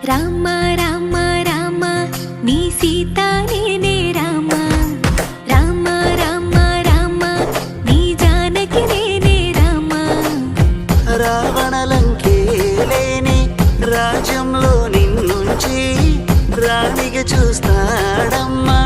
రామ రామ రామ నీ సీత నేనే రామ రామ రామ రామ నీ జానకి నేనే రామ రావణలంకే లేని రాజ్యంలో నిన్నుంచి రాణిగా చూస్తాడమ్మా